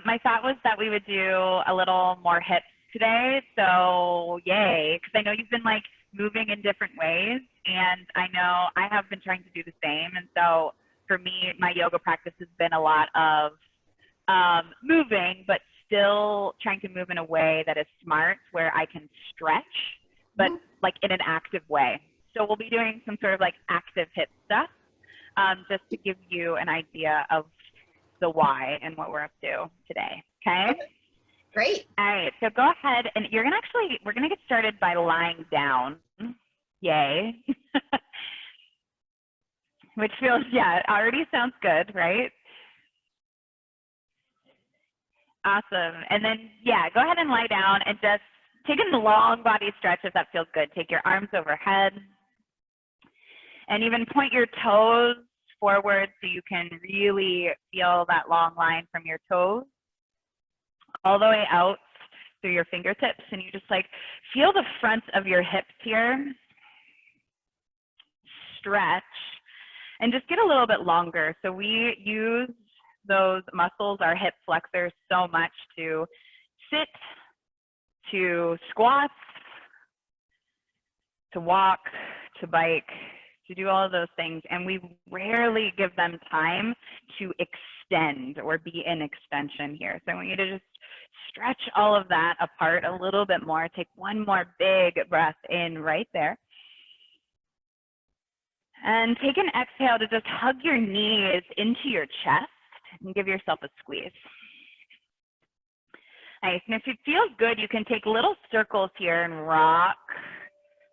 my thought was that we would do a little more hips today. So yay, because I know you've been like moving in different ways, and I know I have been trying to do the same. And so for me, my yoga practice has been a lot of moving, but still trying to move in a way that is smart, where I can stretch, but like in an active way. So we'll be doing some sort of like active hip stuff, just to give you an idea of the why and what we're up to today. Okay? Great. All right, so go ahead, and we're gonna get started by lying down. Yay. Which feels, yeah, it already sounds good, right? Awesome. And then, yeah, go ahead and lie down and just take a long body stretch if that feels good. Take your arms overhead and even point your toes forward so you can really feel that long line from your toes all the way out through your fingertips. And you just like feel the front of your hips here. Stretch and just get a little bit longer. So we use those muscles, our hip flexors, so much to sit, to squat, to walk, to bike, to do all of those things. And we rarely give them time to extend or be in extension here. So I want you to just stretch all of that apart a little bit more. Take one more big breath in right there. And take an exhale to just hug your knees into your chest and give yourself a squeeze. Nice. And if it feels good, you can take little circles here and rock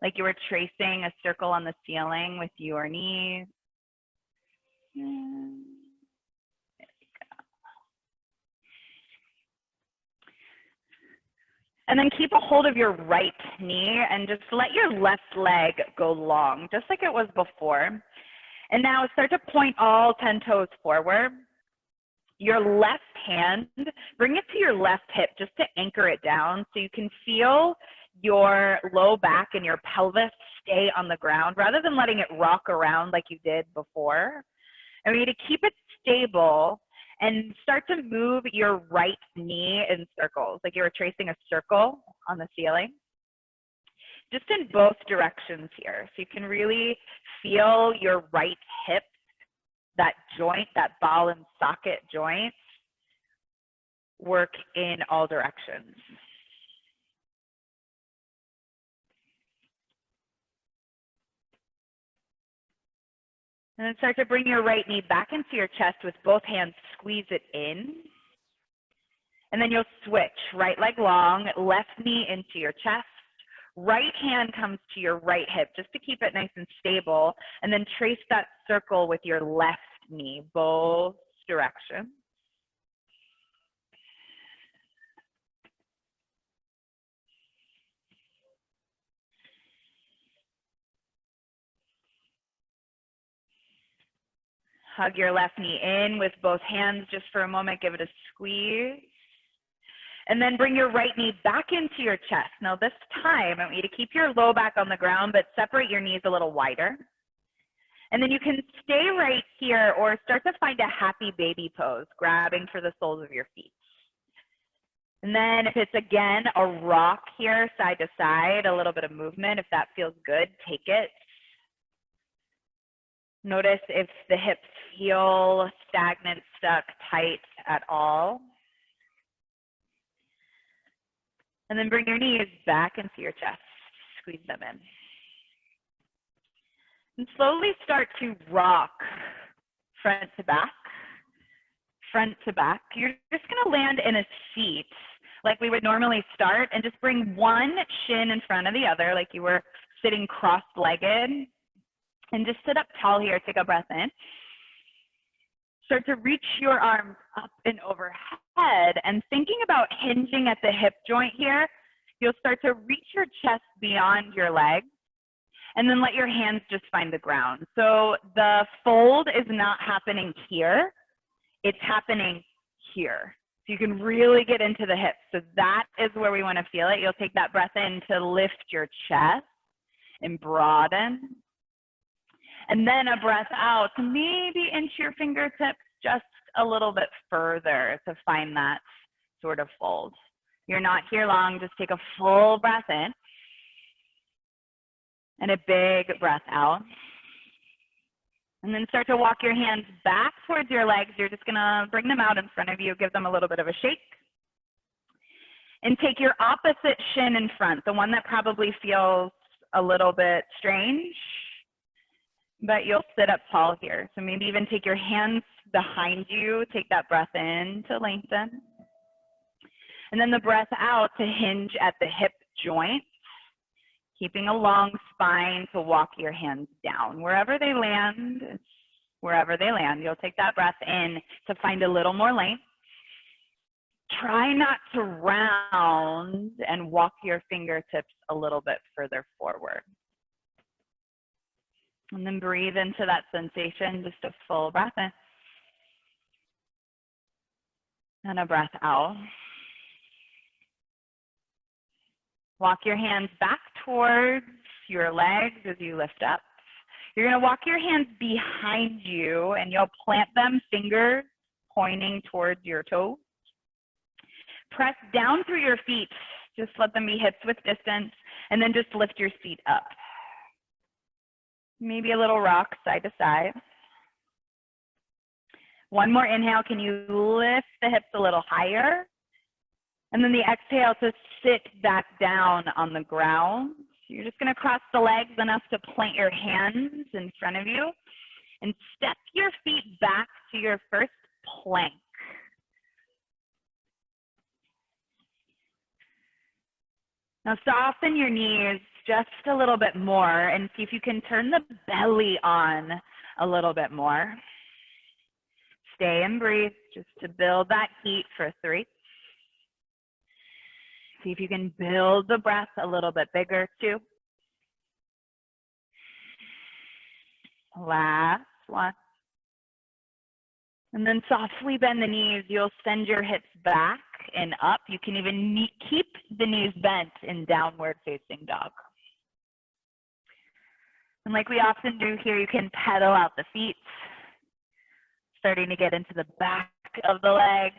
like you were tracing a circle on the ceiling with your knees. There we go. And then keep a hold of your right knee and just let your left leg go long, just like it was before. And now start to point all 10 toes forward. Your left hand, bring it to your left hip just to anchor it down so you can feel your low back and your pelvis stay on the ground rather than letting it rock around like you did before. I want you to keep it stable and start to move your right knee in circles, like you were tracing a circle on the ceiling, just in both directions here. So you can really feel your right hip, that joint, that ball and socket joint, work in all directions. And then start to bring your right knee back into your chest with both hands, squeeze it in. And then you'll switch, right leg long, left knee into your chest. Right hand comes to your right hip just to keep it nice and stable. And then trace that circle with your left knee, both directions. Hug your left knee in with both hands just for a moment. Give it a squeeze. And then bring your right knee back into your chest. Now this time, I want you to keep your low back on the ground, but separate your knees a little wider. And then you can stay right here or start to find a happy baby pose, grabbing for the soles of your feet. And then if it's again a rock here, side to side, a little bit of movement, if that feels good, take it. Notice if the hips feel stagnant, stuck, tight at all. And then bring your knees back into your chest, squeeze them in. And slowly start to rock front to back, front to back. You're just gonna land in a seat like we would normally start and just bring one shin in front of the other like you were sitting cross-legged. And just sit up tall here, take a breath in. Start to reach your arms up and overhead and thinking about hinging at the hip joint here, you'll start to reach your chest beyond your legs and then let your hands just find the ground. So the fold is not happening here, it's happening here. So you can really get into the hips. So that is where we want to feel it. You'll take that breath in to lift your chest and broaden. And then a breath out to maybe inch your fingertips just a little bit further to find that sort of fold. You're not here long, just take a full breath in and a big breath out. And then start to walk your hands back towards your legs. You're just gonna bring them out in front of you, give them a little bit of a shake. And take your opposite shin in front, the one that probably feels a little bit strange, but you'll sit up tall here. So maybe even take your hands behind you, take that breath in to lengthen. And then the breath out to hinge at the hip joint, keeping a long spine to walk your hands down. Wherever they land, you'll take that breath in to find a little more length. Try not to round and walk your fingertips a little bit further forward. And then breathe into that sensation, just a full breath in. And a breath out. Walk your hands back towards your legs as you lift up. You're going to walk your hands behind you and you'll plant them, fingers pointing towards your toes. Press down through your feet. Just let them be hips width distance, and then just lift your feet up. Maybe a little rock side to side. One more inhale. Can you lift the hips a little higher? And then the exhale to sit back down on the ground. You're just going to cross the legs enough to plant your hands in front of you and step your feet back to your first plank. Now soften your knees just a little bit more and see if you can turn the belly on a little bit more. Stay and breathe just to build that heat for 3. See if you can build the breath a little bit bigger, 2. Last 1. And then softly bend the knees. You'll send your hips back and up. You can even keep the knees bent in downward facing dog. And like we often do here, you can pedal out the feet, starting to get into the back of the legs.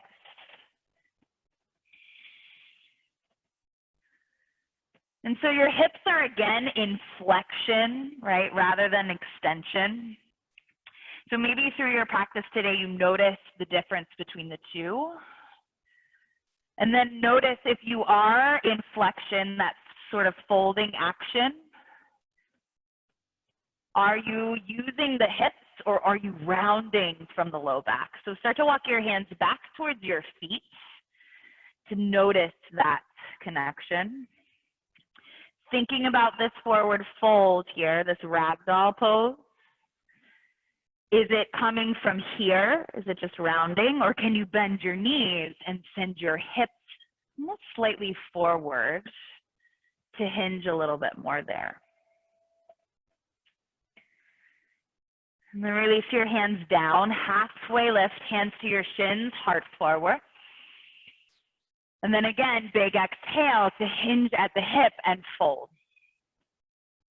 And so your hips are again in flexion, right, rather than extension. So maybe through your practice today, you notice the difference between the two. And then notice if you are in flexion, that sort of folding action. Are you using the hips or are you rounding from the low back? So start to walk your hands back towards your feet to notice that connection. Thinking about this forward fold here, this ragdoll pose. Is it coming from here? Is it just rounding? Or can you bend your knees and send your hips almost slightly forward to hinge a little bit more there? And then release your hands down, halfway lift, hands to your shins, heart forward. And then again, big exhale to hinge at the hip and fold.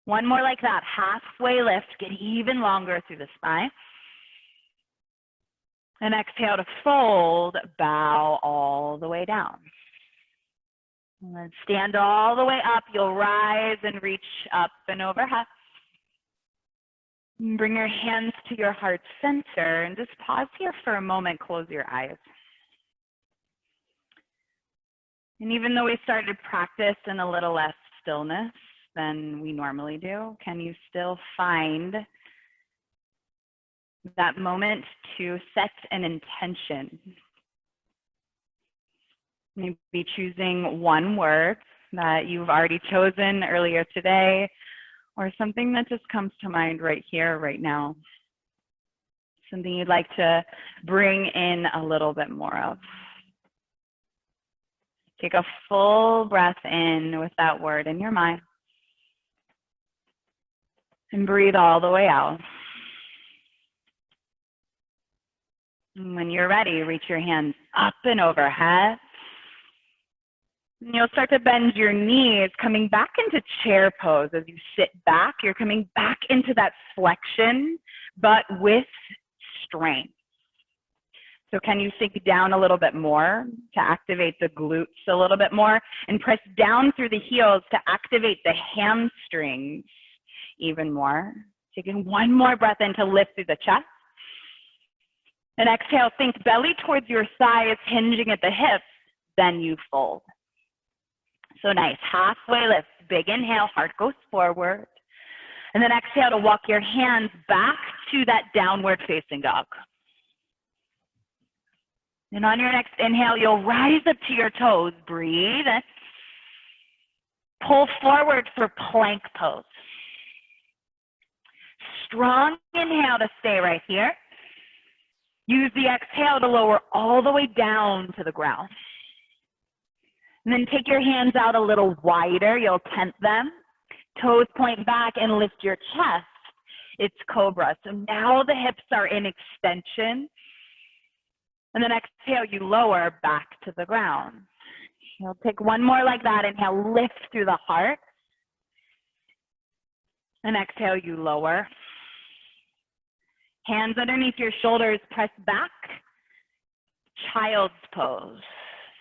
One more like that, halfway lift, get even longer through the spine. And exhale to fold, bow all the way down. And then stand all the way up, you'll rise and reach up and overhead. Bring your hands to your heart center and just pause here for a moment, close your eyes. And even though we started practice in a little less stillness than we normally do, can you still find that moment to set an intention? Maybe choosing one word that you've already chosen earlier today, or something that just comes to mind right here, right now. Something you'd like to bring in a little bit more of. Take a full breath in with that word in your mind. And breathe all the way out. And when you're ready, reach your hands up and overhead. And you'll start to bend your knees, coming back into chair pose. As you sit back, you're coming back into that flexion, but with strength. So can you sink down a little bit more to activate the glutes a little bit more, and press down through the heels to activate the hamstrings even more. Taking one more breath in to lift through the chest. And exhale, think belly towards your thighs, hinging at the hips, then you fold. So nice, halfway lift, big inhale, heart goes forward. And then exhale to walk your hands back to that downward facing dog. And on your next inhale, you'll rise up to your toes, breathe. Pull forward for plank pose. Strong inhale to stay right here. Use the exhale to lower all the way down to the ground. And then take your hands out a little wider. You'll tent them. Toes point back and lift your chest. It's cobra. So now the hips are in extension. And then exhale, you lower back to the ground. You'll take one more like that. Inhale, lift through the heart. And exhale, you lower. Hands underneath your shoulders, press back. Child's pose.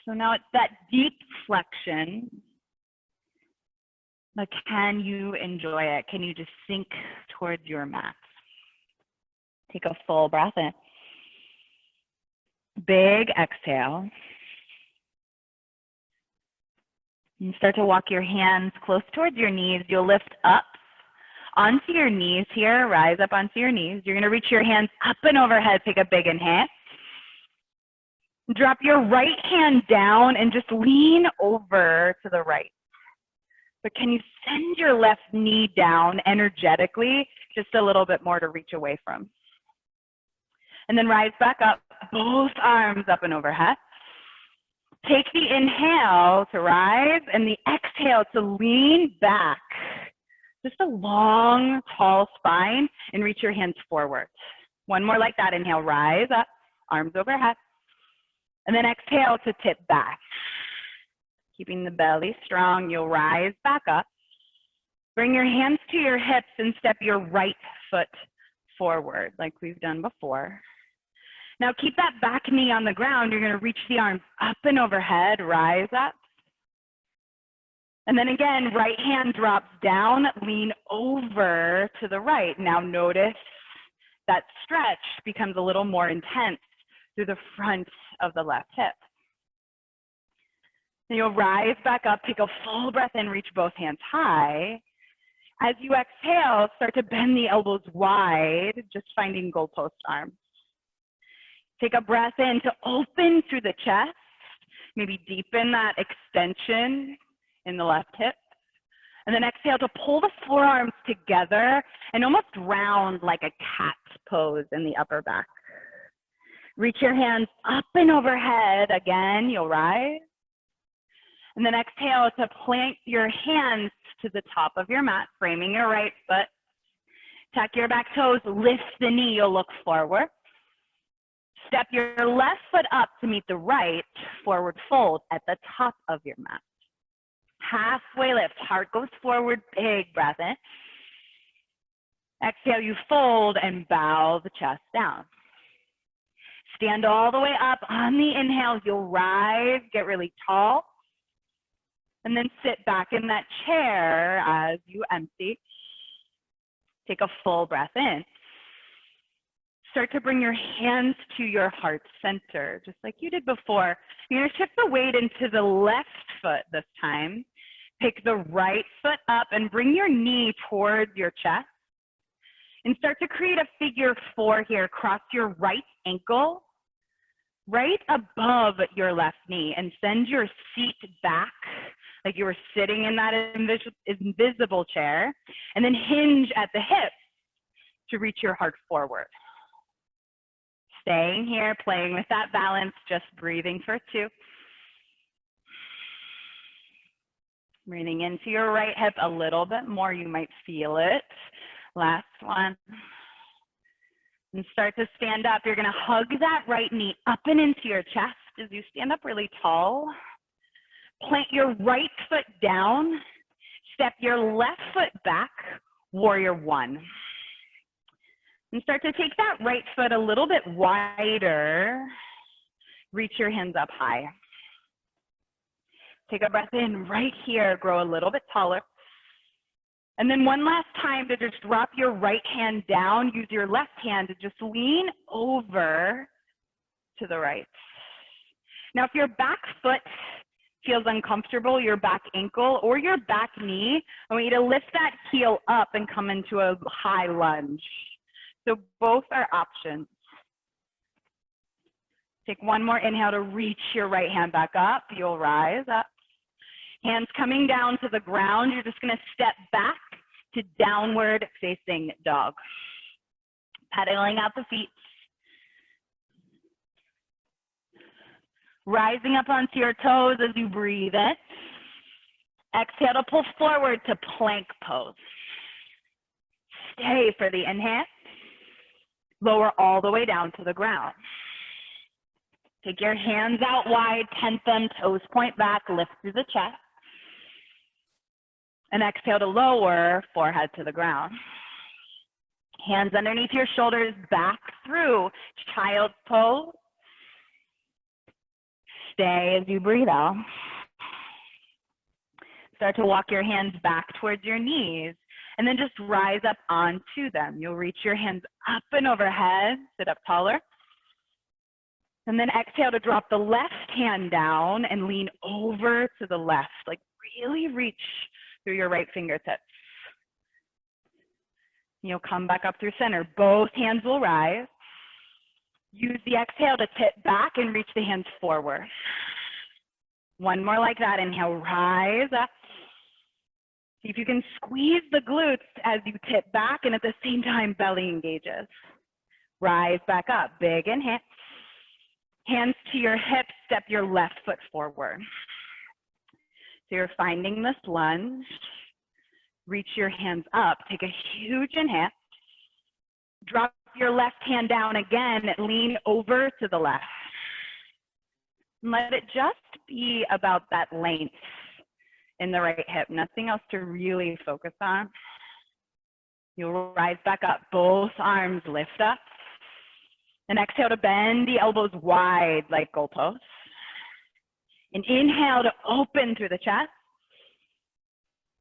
So now it's that deep flexion. But can you enjoy it? Can you just sink towards your mat? Take a full breath in. Big exhale. And start to walk your hands close towards your knees. You'll lift up onto your knees here. Rise up onto your knees. You're going to reach your hands up and overhead. Take a big inhale. Drop your right hand down and just lean over to the right. But can you send your left knee down energetically just a little bit more to reach away from? And then rise back up, both arms up and overhead. Take the inhale to rise and the exhale to lean back. Just a long, tall spine, and reach your hands forward. One more like that. Inhale, rise up, arms overhead. And then exhale to tip back. Keeping the belly strong, you'll rise back up. Bring your hands to your hips and step your right foot forward like we've done before. Now keep that back knee on the ground. You're going to reach the arms up and overhead, rise up. And then again, right hand drops down, lean over to the right. Now notice that stretch becomes a little more intense through the front of the left hip. Then you'll rise back up, take a full breath in, reach both hands high. As you exhale, start to bend the elbows wide, just finding goalpost arms. Take a breath in to open through the chest, maybe deepen that extension in the left hip. And then exhale to pull the forearms together and almost round like a cat pose in the upper back. Reach your hands up and overhead. Again, you'll rise. And then exhale to plant your hands to the top of your mat, framing your right foot. Tuck your back toes, lift the knee, you'll look forward. Step your left foot up to meet the right, forward fold at the top of your mat. Halfway lift, heart goes forward, big breath in. Exhale, you fold and bow the chest down. Stand all the way up. On the inhale, you'll rise, get really tall. And then sit back in that chair as you empty. Take a full breath in. Start to bring your hands to your heart center, just like you did before. You're going to shift the weight into the left foot this time. Pick the right foot up and bring your knee towards your chest. And start to create a figure 4 here. Cross your right ankle right above your left knee and send your seat back like you were sitting in that invisible chair. And then hinge at the hips to reach your heart forward. Staying here, playing with that balance, just breathing for 2. Breathing into your right hip a little bit more, you might feel it. Last one. And start to stand up. You're gonna hug that right knee up and into your chest as you stand up really tall. Plant your right foot down. Step your left foot back, warrior 1. And start to take that right foot a little bit wider Reach your hands up high. Take a breath in right here, grow a little bit taller. And then one last time to just drop your right hand down, use your left hand to just lean over to the right. Now, if your back foot feels uncomfortable, your back ankle or your back knee, I want you to lift that heel up and come into a high lunge. So both are options. Take one more inhale to reach your right hand back up. You'll rise up. Hands coming down to the ground. You're just going to step back to downward facing dog. Pedaling out the feet. Rising up onto your toes as you breathe in. Exhale to pull forward to plank pose. Stay for the inhale. Lower all the way down to the ground. Take your hands out wide, tent them, toes point back, lift through the chest. And exhale to lower, forehead to the ground. Hands underneath your shoulders, back through child's pose. Stay as you breathe out. Start to walk your hands back towards your knees and then just rise up onto them. You'll reach your hands up and overhead, sit up taller. And then exhale to drop the left hand down and lean over to the left. Like really reach through your right fingertips. You'll come back up through center. Both hands will rise. Use the exhale to tip back and reach the hands forward. One more like that. Inhale, rise up. See if you can squeeze the glutes as you tip back and at the same time belly engages. Rise back up. Big inhale. Hands to your hips, step your left foot forward. So you're finding this lunge. Reach your hands up. Take a huge inhale. Drop your left hand down again. Lean over to the left. And let it just be about that length in the right hip. Nothing else to really focus on. You'll rise back up. Both arms lift up. And exhale to bend the elbows wide like goalposts. And inhale to open through the chest.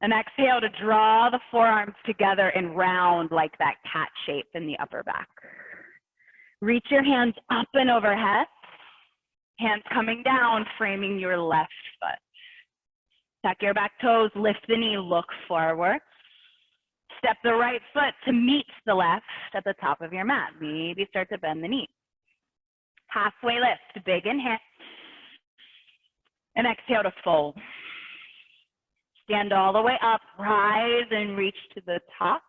And exhale to draw the forearms together and round like that cat shape in the upper back. Reach your hands up and overhead. Hands coming down, framing your left foot. Tuck your back toes, lift the knee, look forward. Step the right foot to meet the left at the top of your mat. Maybe start to bend the knee. Halfway lift, big inhale. And exhale to fold. Stand all the way up, rise and reach to the top.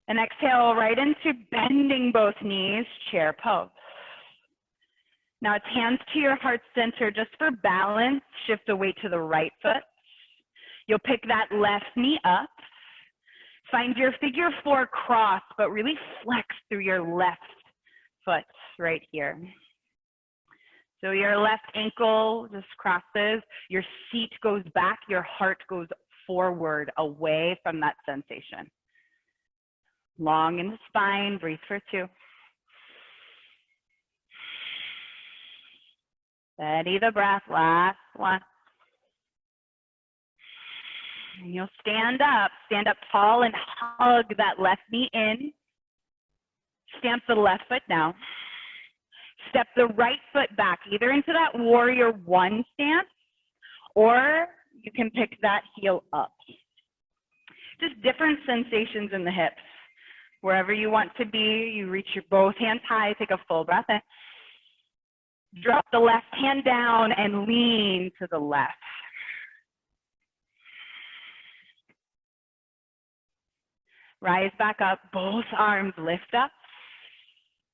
And exhale right into bending both knees, chair pose. Now it's hands to your heart center just for balance. Shift the weight to the right foot. You'll pick that left knee up. Find your figure four cross, but really flex through your left foot right here. So your left ankle just crosses, your seat goes back, your heart goes forward away from that sensation. Long in the spine, breathe for 2. Steady the breath, last one. And you'll stand up tall and hug that left knee in. Stamp the left foot down. Step the right foot back, either into that warrior one stance, or you can pick that heel up. Just different sensations in the hips. Wherever you want to be, you reach your both hands high, take a full breath in. Drop the left hand down and lean to the left. Rise back up, both arms lift up.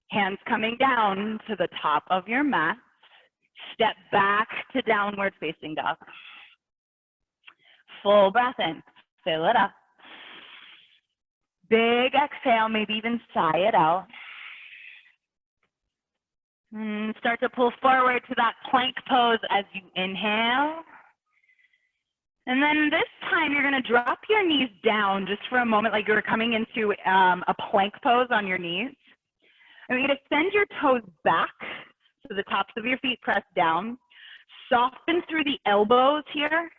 Hands coming down to the top of your mat. Step back to downward facing dog. Full breath in, fill it up. Big exhale, maybe even sigh it out. And start to pull forward to that plank pose as you inhale. And then this time you're going to drop your knees down just for a moment, like you're coming into a plank pose on your knees. I want you to send your toes back So the tops of your feet press down. Soften through the elbows here.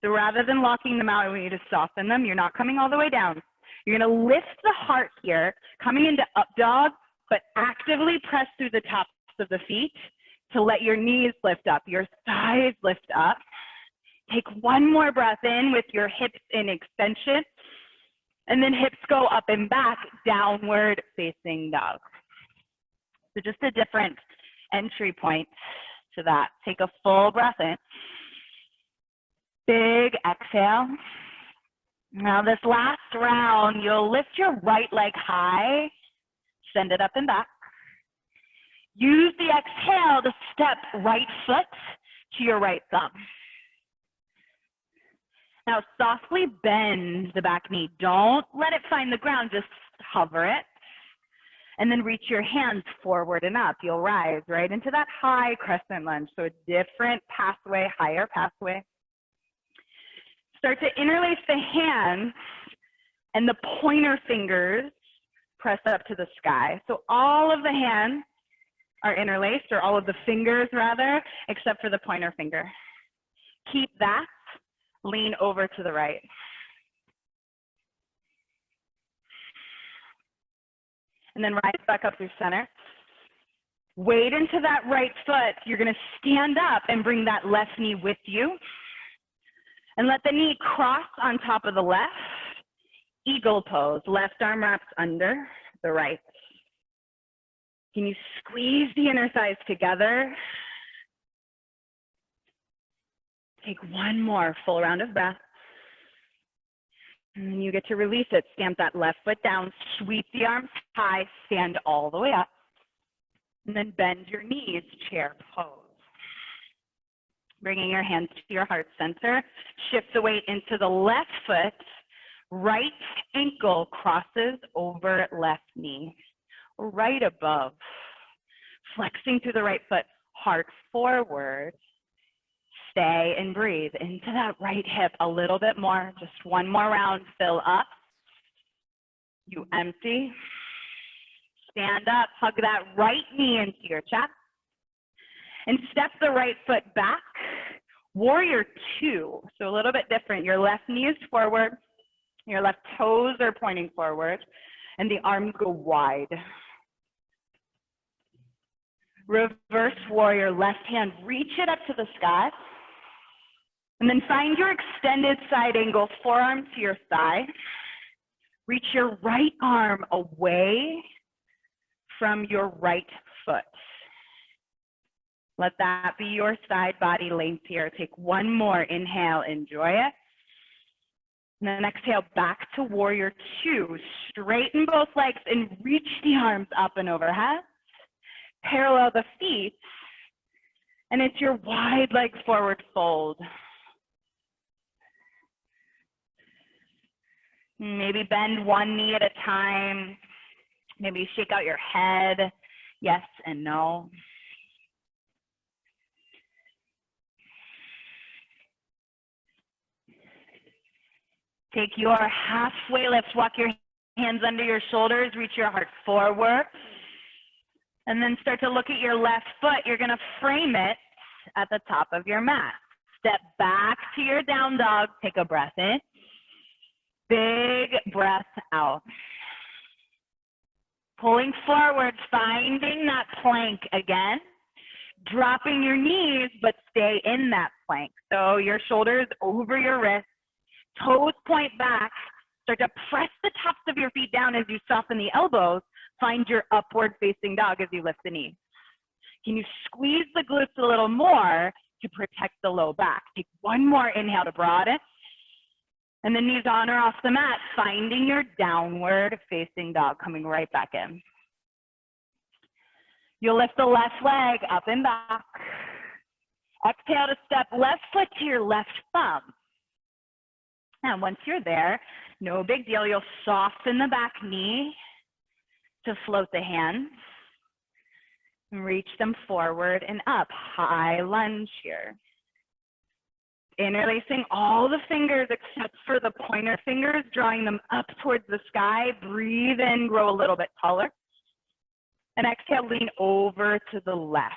So rather than locking them out, I want you to soften them. You're not coming all the way down. You're going to lift the heart here, coming into up dog, but actively press through the tops of the feet to let your knees lift up, your thighs lift up. Take one more breath in with your hips in extension, and then hips go up and back, downward facing dog. So just a different entry point to that. Take a full breath in. Big exhale. Now this last round, you'll lift your right leg high, send it up and back. Use the exhale to step right foot to your right thumb. Now softly bend the back knee. Don't let it find the ground, just hover it. And then reach your hands forward and up. You'll rise right into that high crescent lunge. So a different pathway, higher pathway. Start to interlace the hands and the pointer fingers press up to the sky. So all of the hands are interlaced, or all of the fingers rather, except for the pointer finger. Keep that, lean over to the right. And then rise back up through center. Weight into that right foot. You're gonna stand up and bring that left knee with you. And let the knee cross on top of the left. Eagle pose. Left arm wraps under the right. Can you squeeze the inner thighs together? Take one more full round of breath. And then you get to release it. Stamp that left foot down. Sweep the arms high. Stand all the way up. And then bend your knees, chair pose. Bringing your hands to your heart center. Shift the weight into the left foot. Right ankle crosses over left knee. Right above. Flexing through the right foot. Heart forward. Stay and breathe into that right hip a little bit more. Just one more round. Fill up. You empty. Stand up. Hug that right knee into your chest. And step the right foot back. Warrior two. So a little bit different. Your left knee is forward. Your left toes are pointing forward. And the arms go wide. Reverse warrior. Left hand. Reach it up to the sky. And then find your extended side angle. Forearm to your thigh. Reach your right arm away from your right foot. Let that be your side body length here. Take one more inhale, enjoy it. And then exhale back to warrior two. Straighten both legs and reach the arms up and overhead. Parallel the feet. And it's your wide leg forward fold. Maybe bend one knee at a time. Maybe shake out your head. Yes and no. Take your halfway lift. Walk your hands under your shoulders. Reach your heart forward. And then start to look at your left foot. You're going to frame it at the top of your mat. Step back to your down dog. Take a breath in. Big breath out. Pulling forward, finding that plank again. Dropping your knees, but stay in that plank. So your shoulders over your wrists. Toes point back. Start to press the tops of your feet down as you soften the elbows. Find your upward facing dog as you lift the knees. Can you squeeze the glutes a little more to protect the low back? Take one more inhale to broaden. And then knees on or off the mat, finding your downward facing dog, coming right back in. You'll lift the left leg up and back. Exhale to step left foot to your left thumb. And once you're there, no big deal. You'll soften the back knee to float the hands. And reach them forward and up. High lunge here. Interlacing all the fingers except for the pointer fingers, drawing them up towards the sky. Breathe in, grow a little bit taller. And exhale, lean over to the left.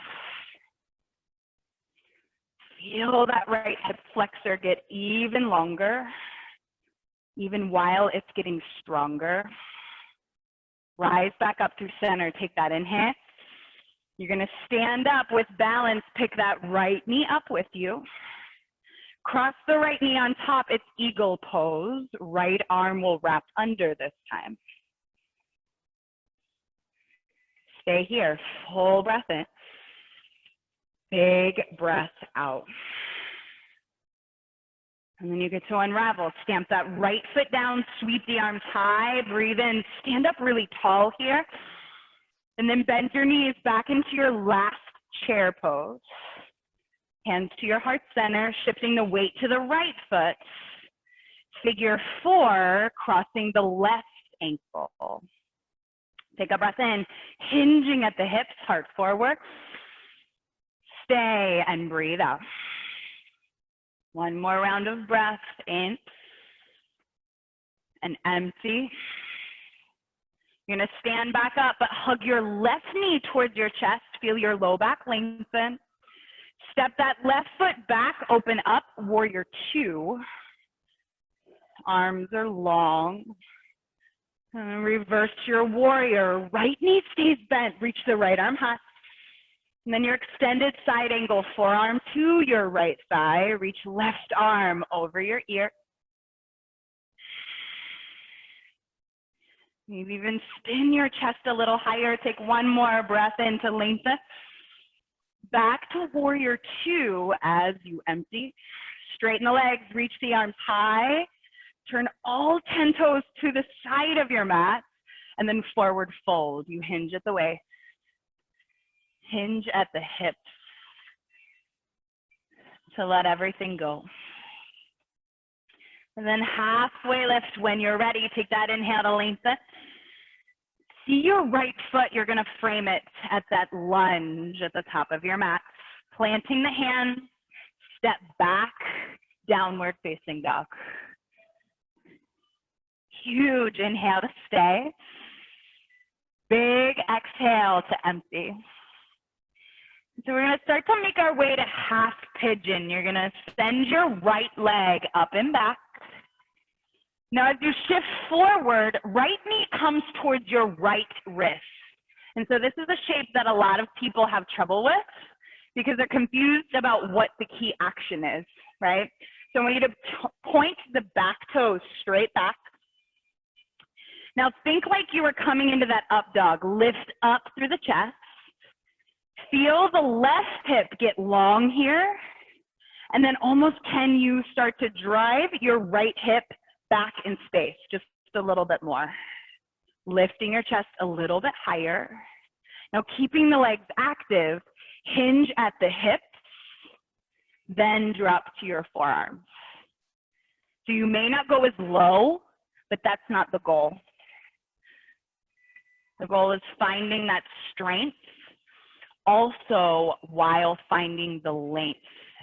Feel that right hip flexor get even longer, even while it's getting stronger. Rise back up through center. Take that inhale. You're going to stand up with balance. Pick that right knee up with you. Cross the right knee on top. It's eagle pose. Right arm will wrap under this time. Stay here. Full breath in. Big breath out. And then you get to unravel. Stamp that right foot down. Sweep the arms high. Breathe in. Stand up really tall here. And then bend your knees back into your last chair pose. Hands to your heart center, shifting the weight to the right foot. Figure 4, crossing the left ankle. Take a breath in, hinging at the hips, heart forward. Stay and breathe out. One more round of breath in and empty. You're gonna stand back up, but hug your left knee towards your chest. Feel your low back lengthen. Step that left foot back, open up, warrior 2. Arms are long. And reverse your warrior. Right knee stays bent, reach the right arm high. And then your extended side angle, forearm to your right thigh. Reach left arm over your ear. Maybe even spin your chest a little higher. Take one more breath in to lengthen. Back to warrior 2 as you empty. Straighten the legs, reach the arms high. Turn all 10 toes to the side of your mat. And then forward fold. You hinge at the waist. Hinge at the hips to let everything go. And then halfway lift when you're ready. Take that inhale to lengthen. See your right foot, you're gonna frame it at that lunge at the top of your mat. Planting the hands, step back, downward facing dog. Huge inhale to stay. Big exhale to empty. So we're gonna start to make our way to half pigeon. You're gonna send your right leg up and back. Now as you shift forward, right knee comes towards your right wrist. And so this is a shape that a lot of people have trouble with because they're confused about what the key action is, right? So I want you to point the back toes straight back. Now think like you were coming into that up dog. Lift up through the chest. Feel the left hip get long here. And then almost can you start to drive your right hip back in space, just a little bit more. Lifting your chest a little bit higher. Now keeping the legs active, hinge at the hips, then drop to your forearms. So you may not go as low, but that's not the goal. The goal is finding that strength, also while finding the length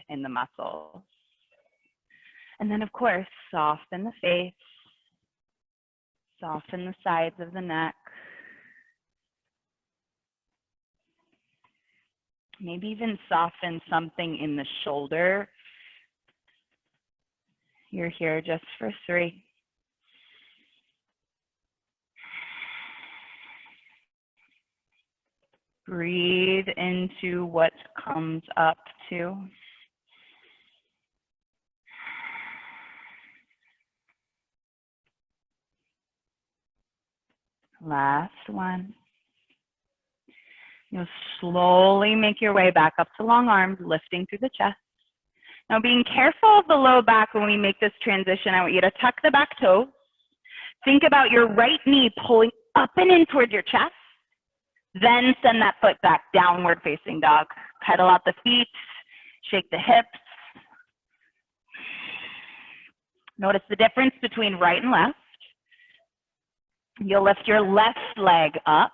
in the muscles. And then of course, soften the face, soften the sides of the neck. Maybe even soften something in the shoulder. You're here just for 3. Breathe into what comes up to. Last one. You'll slowly make your way back up to long arms, lifting through the chest. Now being careful of the low back when we make this transition, I want you to tuck the back toes. Think about your right knee pulling up and in towards your chest. Then send that foot back, downward facing dog. Pedal out the feet, shake the hips. Notice the difference between right and left. You'll lift your left leg up.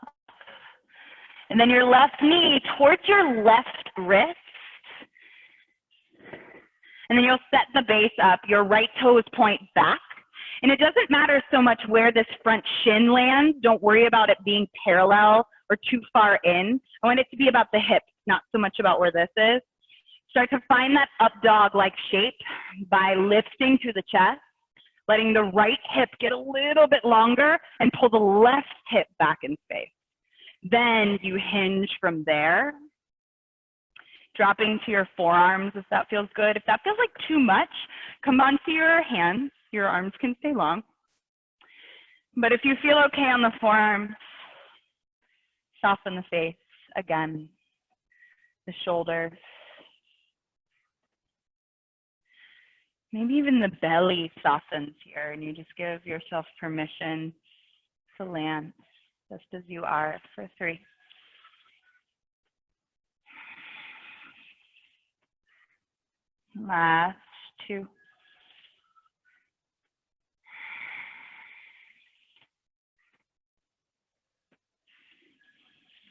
And then your left knee towards your left wrist. And then you'll set the base up. Your right toes point back. And it doesn't matter so much where this front shin lands. Don't worry about it being parallel or too far in. I want it to be about the hips, not so much about where this is. Start to find that up dog-like shape by lifting through the chest, letting the right hip get a little bit longer and pull the left hip back in space. Then you hinge from there, dropping to your forearms if that feels good. If that feels like too much, come onto your hands. Your arms can stay long. But if you feel okay on the forearms, soften the face again, the shoulders. Maybe even the belly softens here, and you just give yourself permission to land just as you are for 3. Last 2.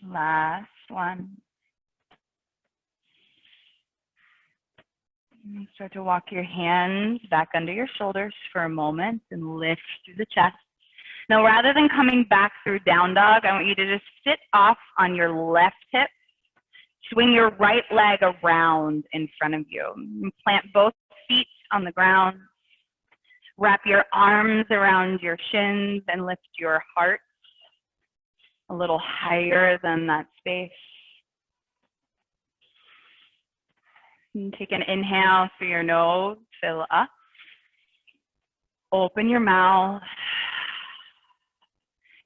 Last 1. And start to walk your hands back under your shoulders for a moment and lift through the chest. Now, rather than coming back through down dog, I want you to just sit off on your left hip. Swing your right leg around in front of you. And plant both feet on the ground. Wrap your arms around your shins and lift your heart a little higher than that space. And take an inhale through your nose, fill up. Open your mouth.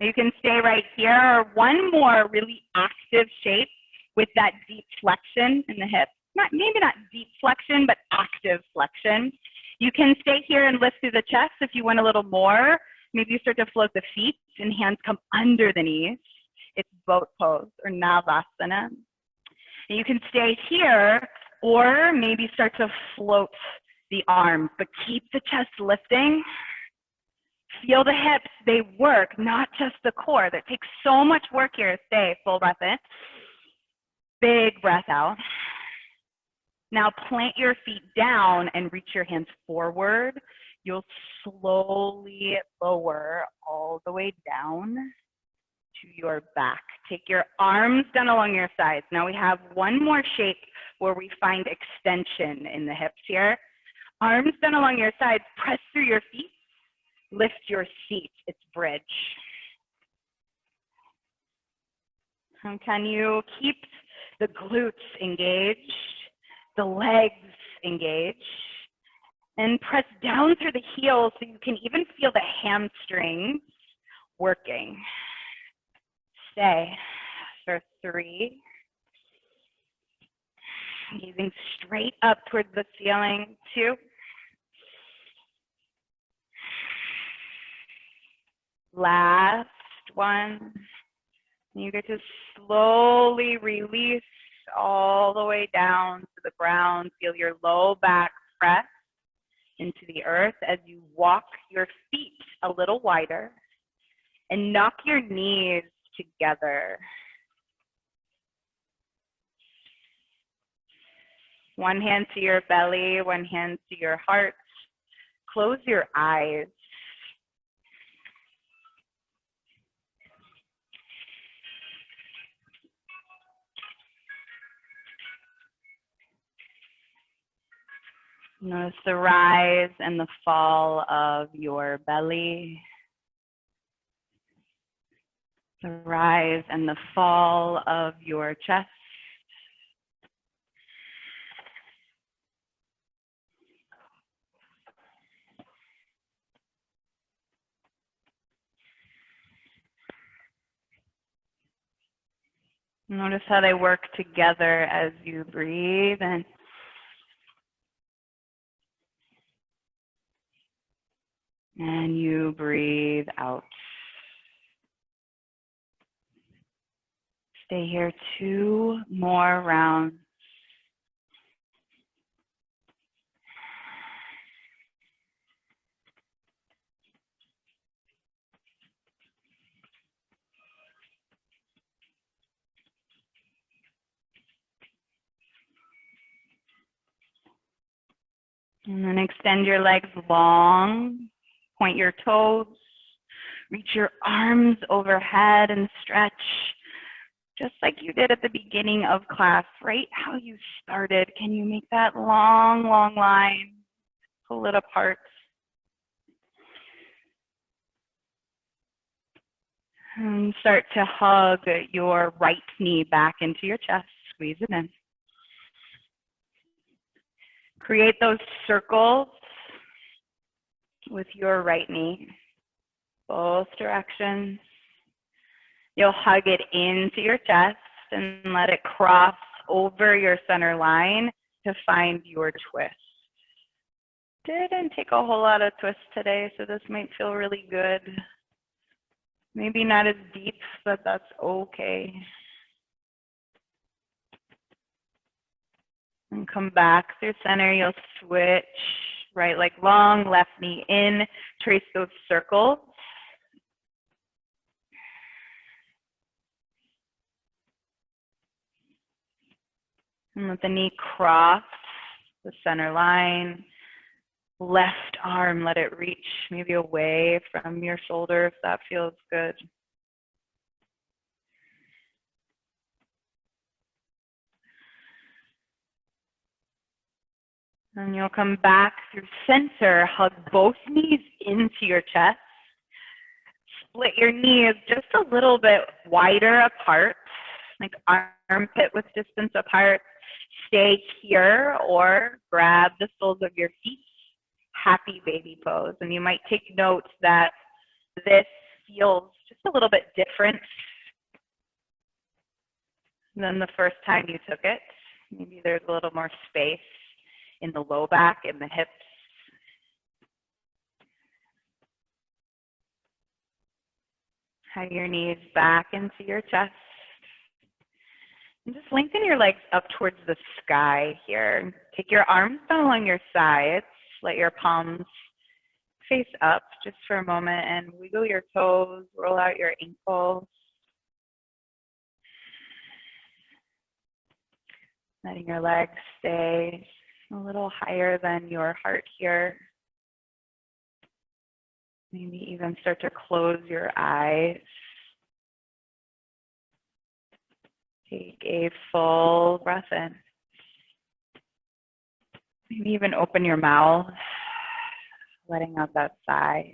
You can stay right here, or one more really active shape with that deep flexion in the hips. Maybe not deep flexion, but active flexion. You can stay here and lift through the chest if you want a little more. Maybe you start to float the feet and hands come under the knees. It's boat pose or Navasana. And you can stay here or maybe start to float the arms, but keep the chest lifting. Feel the hips, they work, not just the core. That takes so much work here. Stay, full breath in. Big breath out. Now plant your feet down and reach your hands forward. You'll slowly lower all the way down to your back. Take your arms down along your sides. Now we have one more shape where we find extension in the hips here. Arms down along your sides, press through your feet, lift your seat, it's bridge. And can you keep the glutes engaged, the legs engaged, and press down through the heels so you can even feel the hamstrings working. Stay for 3. Gazing straight up towards the ceiling. 2. Last 1. You get to slowly release all the way down to the ground. Feel your low back press into the earth as you walk your feet a little wider and knock your knees together. One hand to your belly, one hand to your heart. Close your eyes. Notice the rise and the fall of your belly. The rise and the fall of your chest. Notice how they work together as you breathe in. And you breathe out. Stay here 2 more rounds. And then extend your legs long. Point your toes. Reach your arms overhead and stretch. Just like you did at the beginning of class, right how you started. Can you make that long, long line? Pull it apart. And start to hug your right knee back into your chest. Squeeze it in. Create those circles with your right knee, both directions. You'll hug it into your chest and let it cross over your center line to find your twist. Didn't take a whole lot of twist today, so this might feel really good. Maybe not as deep, but that's okay. And come back through center. You'll switch right leg long, left knee in. Trace those circles. And let the knee cross the center line. Left arm, let it reach maybe away from your shoulder if that feels good. And you'll come back through center, hug both knees into your chest. Split your knees just a little bit wider apart, like armpit width distance apart. Stay here or grab the soles of your feet. Happy baby pose. And you might take note that this feels just a little bit different than the first time you took it. Maybe there's a little more space in the low back, in the hips. Hug your knees back into your chest. And just lengthen your legs up towards the sky here. Take your arms down along your sides. Let your palms face up just for a moment and wiggle your toes, roll out your ankles. Letting your legs stay a little higher than your heart here. Maybe even start to close your eyes. Take a full breath in. Maybe even open your mouth, letting out that sigh.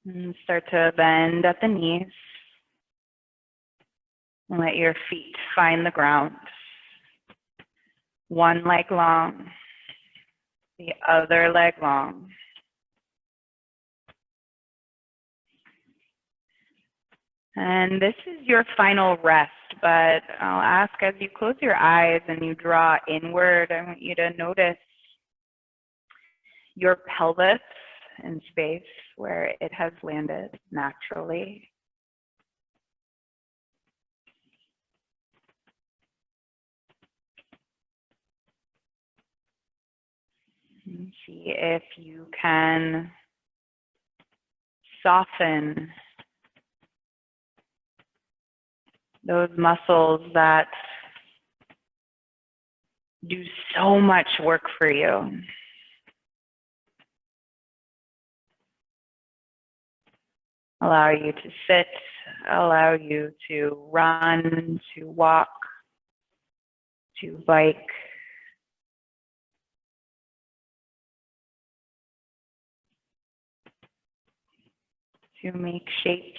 And start to bend at the knees. And let your feet find the ground. One leg long, the other leg long. And this is your final rest, but I'll ask as you close your eyes and you draw inward, I want you to notice your pelvis in space where it has landed naturally. And see if you can soften those muscles that do so much work for you. Allow you to sit, allow you to run, to walk, to bike. To make shapes.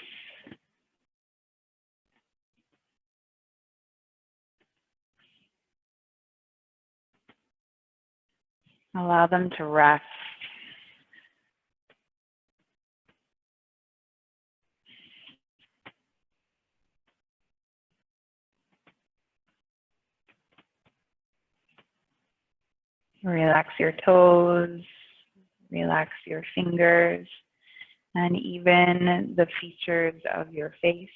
Allow them to rest. Relax your toes, relax your fingers, and even the features of your face.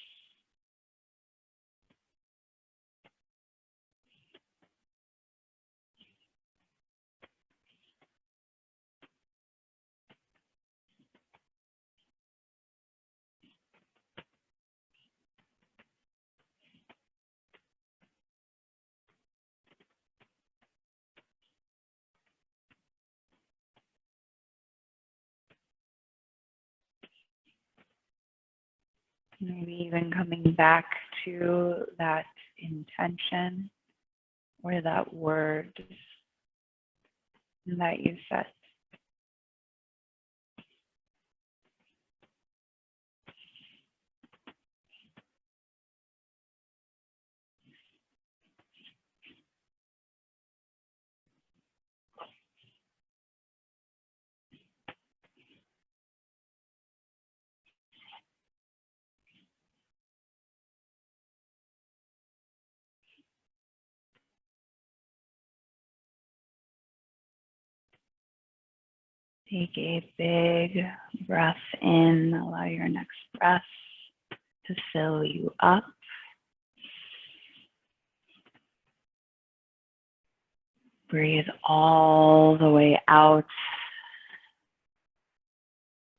Maybe even coming back to that intention or that word that you set. Take a big breath in. Allow your next breath to fill you up. Breathe all the way out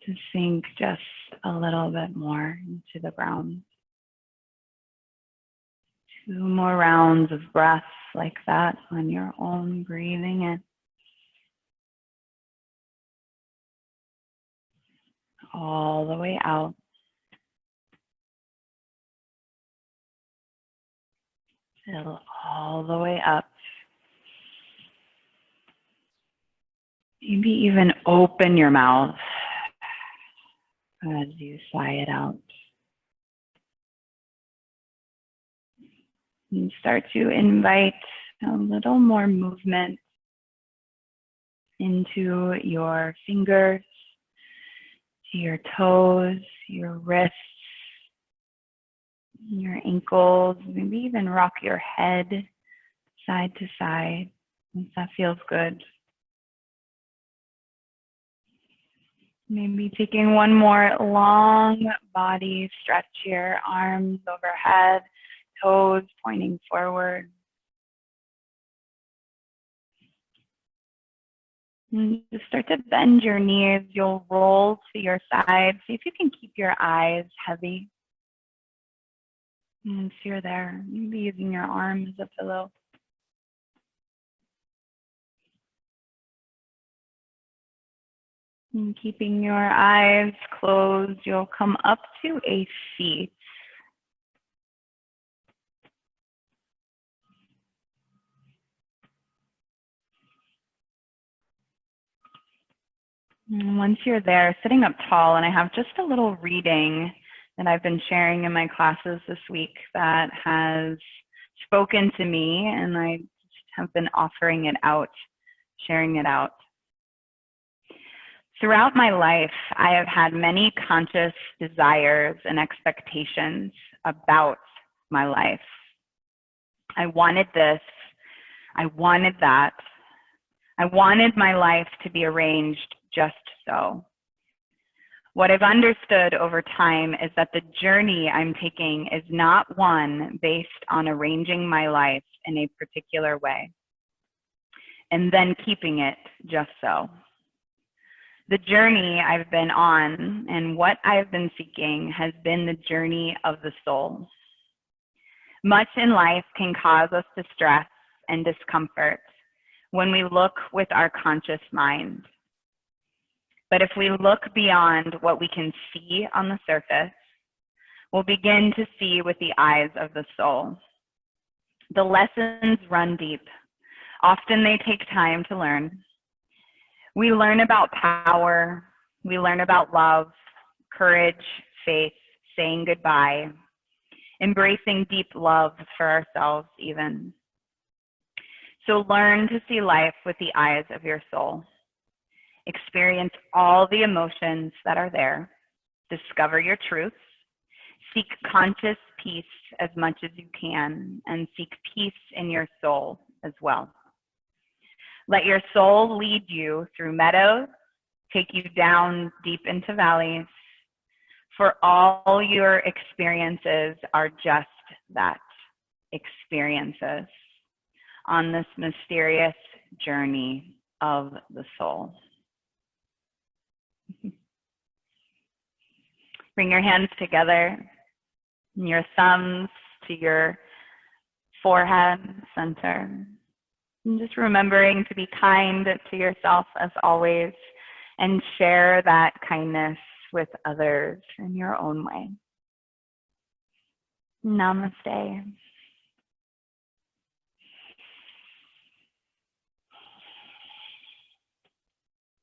to sink just a little bit more into the ground. 2 more rounds of breath like that on your own, breathing in. All the way out. Fill all the way up. Maybe even open your mouth as you sigh it out. And start to invite a little more movement into your fingers, to your toes, your wrists, your ankles. Maybe even rock your head side to side if that feels good. Maybe taking one more long body stretch here, arms overhead, toes pointing forward. And just start to bend your knees. You'll roll to your side. See if you can keep your eyes heavy. And once you're there, maybe using your arm as a pillow. And keeping your eyes closed, you'll come up to a seat. And once you're there, sitting up tall, and I have just a little reading that I've been sharing in my classes this week that has spoken to me, and I just have been offering it out, sharing it out. Throughout my life, I have had many conscious desires and expectations about my life. I wanted this. I wanted that. I wanted my life to be arranged just so. What I've understood over time is that the journey I'm taking is not one based on arranging my life in a particular way and then keeping it just so. The journey I've been on and what I've been seeking has been the journey of the soul. Much in life can cause us distress and discomfort when we look with our conscious mind. But if we look beyond what we can see on the surface, we'll begin to see with the eyes of the soul. The lessons run deep. Often they take time to learn. We learn about power, we learn about love, courage, faith, saying goodbye, embracing deep love for ourselves even. So learn to see life with the eyes of your soul. Experience all the emotions that are there. Discover your truth. Seek conscious peace as much as you can, and seek peace in your soul as well. Let your soul lead you through meadows, take you down deep into valleys, for all your experiences are just that, experiences on this mysterious journey of the soul. Bring your hands together, your thumbs to your forehead center. And just remembering to be kind to yourself as always and share that kindness with others in your own way. Namaste.